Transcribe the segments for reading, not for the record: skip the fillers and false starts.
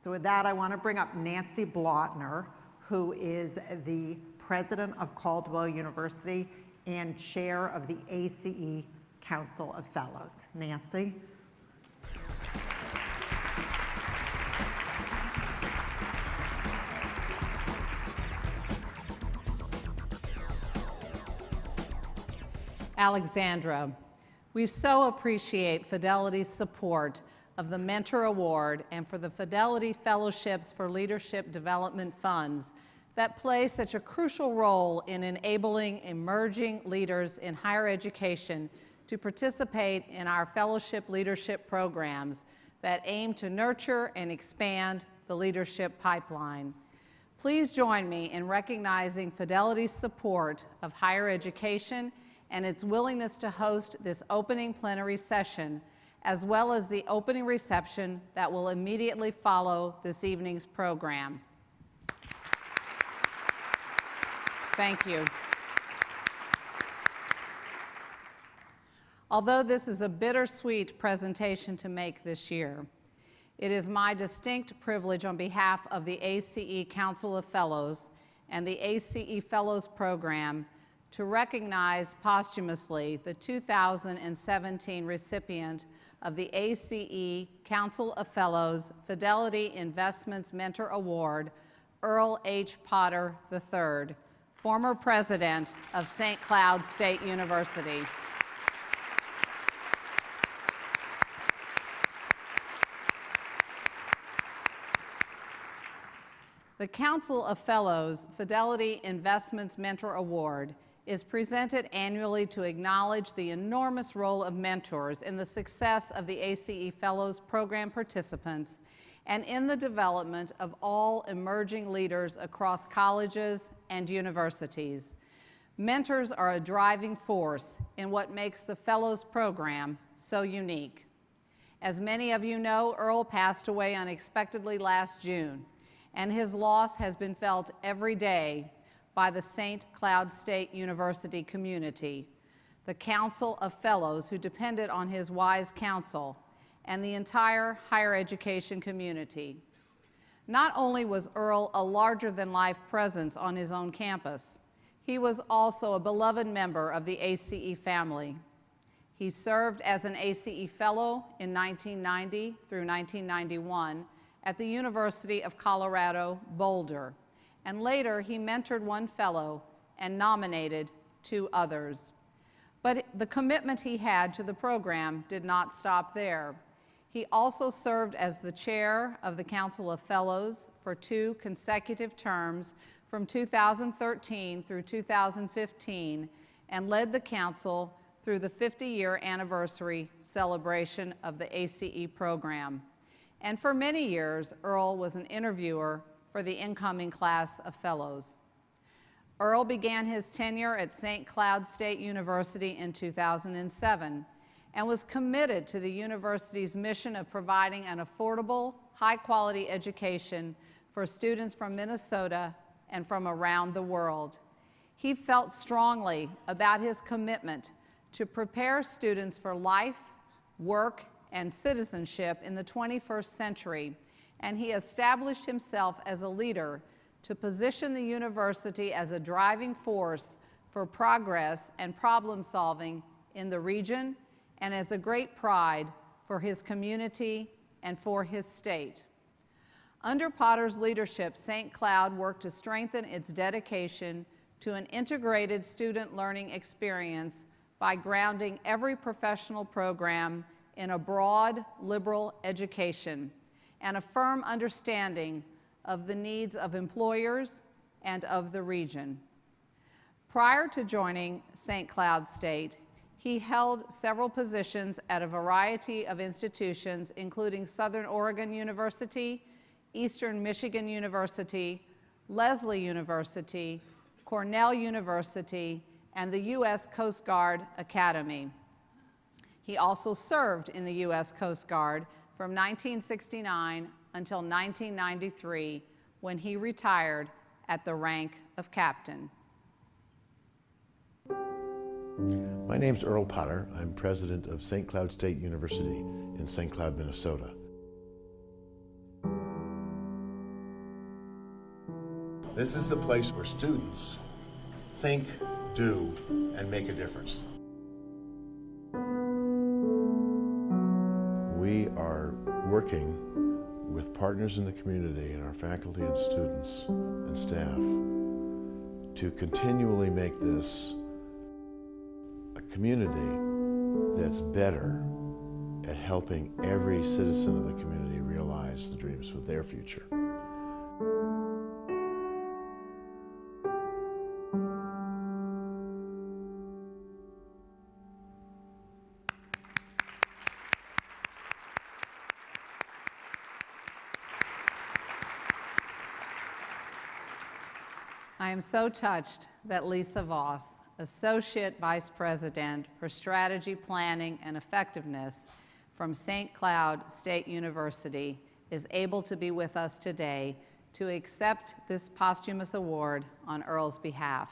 So with that, I want to bring up Nancy Blotner, who is the president of Caldwell University and chair of the ACE Council of Fellows. Nancy. Alexandra, we so appreciate Fidelity's support of the Mentor Award and for the Fidelity Fellowships for Leadership Development Funds that play such a crucial role in enabling emerging leaders in higher education to participate in our fellowship leadership programs that aim to nurture and expand the leadership pipeline. Please join me in recognizing Fidelity's support of higher education and its willingness to host this opening plenary session, as well as the opening reception that will immediately follow this evening's program. Thank you. Although this is a bittersweet presentation to make this year, it is my distinct privilege on behalf of the ACE Council of Fellows and the ACE Fellows Program to recognize posthumously the 2017 recipient of the ACE Council of Fellows Fidelity Investments Mentor Award, Earl H. Potter III, former president of St. Cloud State University. The Council of Fellows Fidelity Investments Mentor Award is presented annually to acknowledge the enormous role of mentors in the success of the ACE Fellows Program participants and in the development of all emerging leaders across colleges and universities. Mentors are a driving force in what makes the Fellows Program so unique. As many of you know, Earl passed away unexpectedly last June, and his loss has been felt every day by the St. Cloud State University community, the Council of Fellows who depended on his wise counsel, and the entire higher education community. Not only was Earl a larger-than-life presence on his own campus, he was also a beloved member of the ACE family. He served as an ACE Fellow in 1990 through 1991 at the University of Colorado, Boulder, and later he mentored one fellow and nominated 2 others. But the commitment he had to the program did not stop there. He also served as the chair of the Council of Fellows for 2 consecutive terms from 2013 through 2015 and led the council through the 50-year anniversary celebration of the ACE program. And for many years, Earl was an interviewer for the incoming class of fellows. Earl began his tenure at St. Cloud State University in 2007 and was committed to the university's mission of providing an affordable, high-quality education for students from Minnesota and from around the world. He felt strongly about his commitment to prepare students for life, work, and citizenship in the 21st century, and he established himself as a leader to position the university as a driving force for progress and problem solving in the region and as a great pride for his community and for his state. Under Potter's leadership, St. Cloud worked to strengthen its dedication to an integrated student learning experience by grounding every professional program in a broad, liberal education and a firm understanding of the needs of employers and of the region. Prior to joining St. Cloud State, he held several positions at a variety of institutions, including Southern Oregon University, Eastern Michigan University, Lesley University, Cornell University, and the U.S. Coast Guard Academy. He also served in the U.S. Coast Guard from 1969 until 1993, when he retired at the rank of captain. My name's Earl Potter. I'm president of St. Cloud State University in St. Cloud, Minnesota. This is the place where students think, do, and make a difference. We are working with partners in the community and our faculty and students and staff to continually make this a community that's better at helping every citizen of the community realize the dreams of their future. I am so touched that Lisa Voss, Associate Vice President for Strategy Planning and Effectiveness from St. Cloud State University, is able to be with us today to accept this posthumous award on Earl's behalf.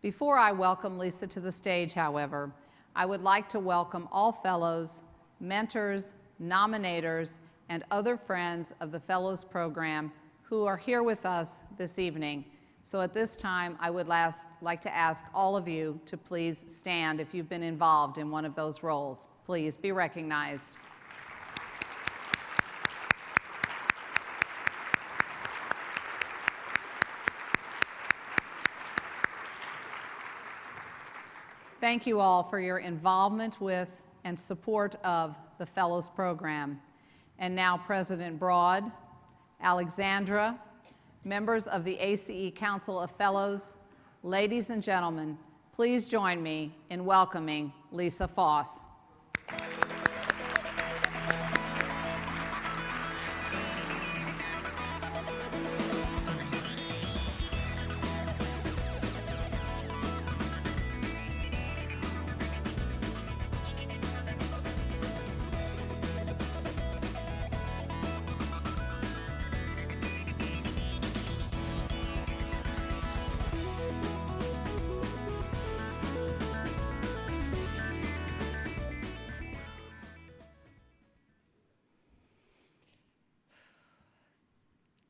Before I welcome Lisa to the stage, however, I would like to welcome all fellows, mentors, nominators, and other friends of the Fellows Program who are here with us this evening. So at this time, I would like to ask all of you to please stand if you've been involved in one of those roles. Please be recognized. Thank you all for your involvement with and support of the Fellows Program. And now President Broad, Alexandra, members of the ACE Council of Fellows, ladies and gentlemen, please join me in welcoming Lisa Voss.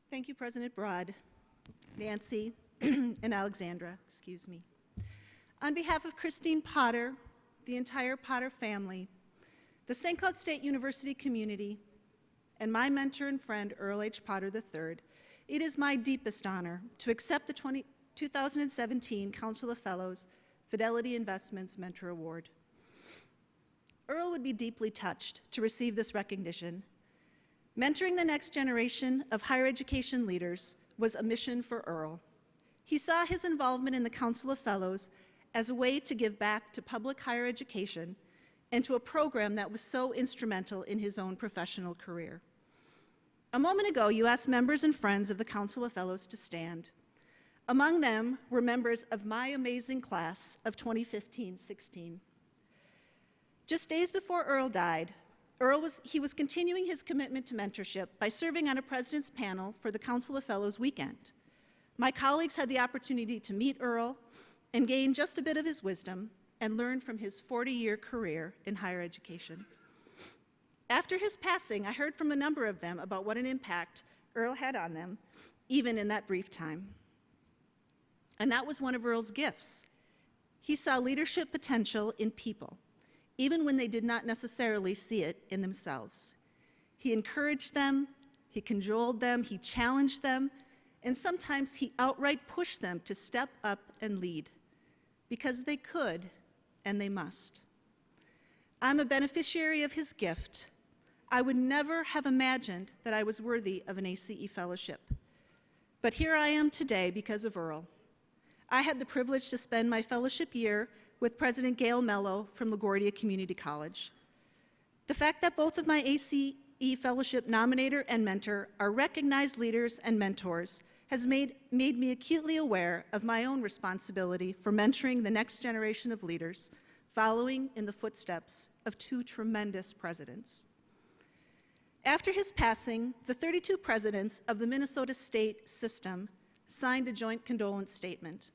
Thank you, President Broad, Nancy, and Alexandra, excuse me. On behalf of Christine Potter, the entire Potter family, the St. Cloud State University community, and my mentor and friend, Earl H. Potter III, it is my deepest honor to accept the 2017 Council of Fellows Fidelity Investments Mentor Award. Earl would be deeply touched to receive this recognition. Mentoring the next generation of higher education leaders was a mission for Earl. He saw his involvement in the Council of Fellows as a way to give back to public higher education and to a program that was so instrumental in his own professional career. A moment ago, you asked members and friends of the Council of Fellows to stand. Among them were members of my amazing class of 2015-16. Just days before Earl died, he was continuing his commitment to mentorship by serving on a president's panel for the Council of Fellows weekend. My colleagues had the opportunity to meet Earl and gain just a bit of his wisdom and learn from his 40-year career in higher education. After his passing, I heard from a number of them about what an impact Earl had on them, even in that brief time. And that was one of Earl's gifts. He saw leadership potential in people, even when they did not necessarily see it in themselves. He encouraged them, he cajoled them, he challenged them, and sometimes he outright pushed them to step up and lead, because they could and they must. I'm a beneficiary of his gift. I would never have imagined that I was worthy of an ACE fellowship. But here I am today because of Earl. I had the privilege to spend my fellowship year with President Gail Mello from LaGuardia Community College. The fact that both of my ACE Fellowship nominator and mentor are recognized leaders and mentors has made me acutely aware of my own responsibility for mentoring the next generation of leaders, following in the footsteps of two tremendous presidents. After his passing, the 32 presidents of the Minnesota state system signed a joint condolence statement.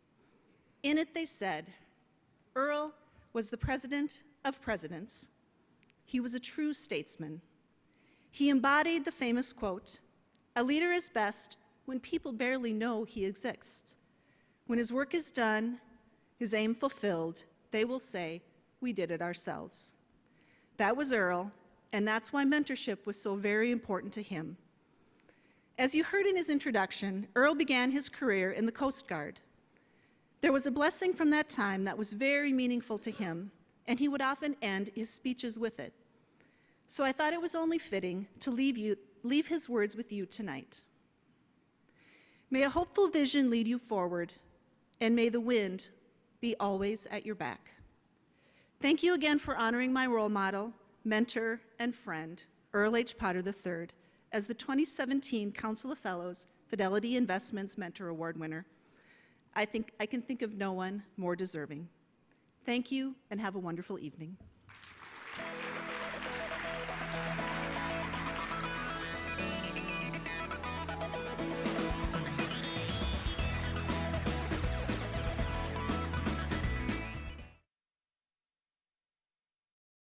In it, they said, Earl was the president of presidents. He was a true statesman. He embodied the famous quote, "A leader is best when people barely know he exists. When his work is done, his aim fulfilled, they will say, "We did it ourselves." That was Earl, and that's why mentorship was so very important to him. As you heard in his introduction, Earl began his career in the Coast Guard. There was a blessing from that time that was very meaningful to him, and he would often end his speeches with it. So I thought it was only fitting to leave his words with you tonight. May a hopeful vision lead you forward, and may the wind be always at your back. Thank you again for honoring my role model, mentor, and friend, Earl H. Potter III, as the 2017 Council of Fellows Fidelity Investments Mentor Award winner. I can think of no one more deserving. Thank you, and have a wonderful evening.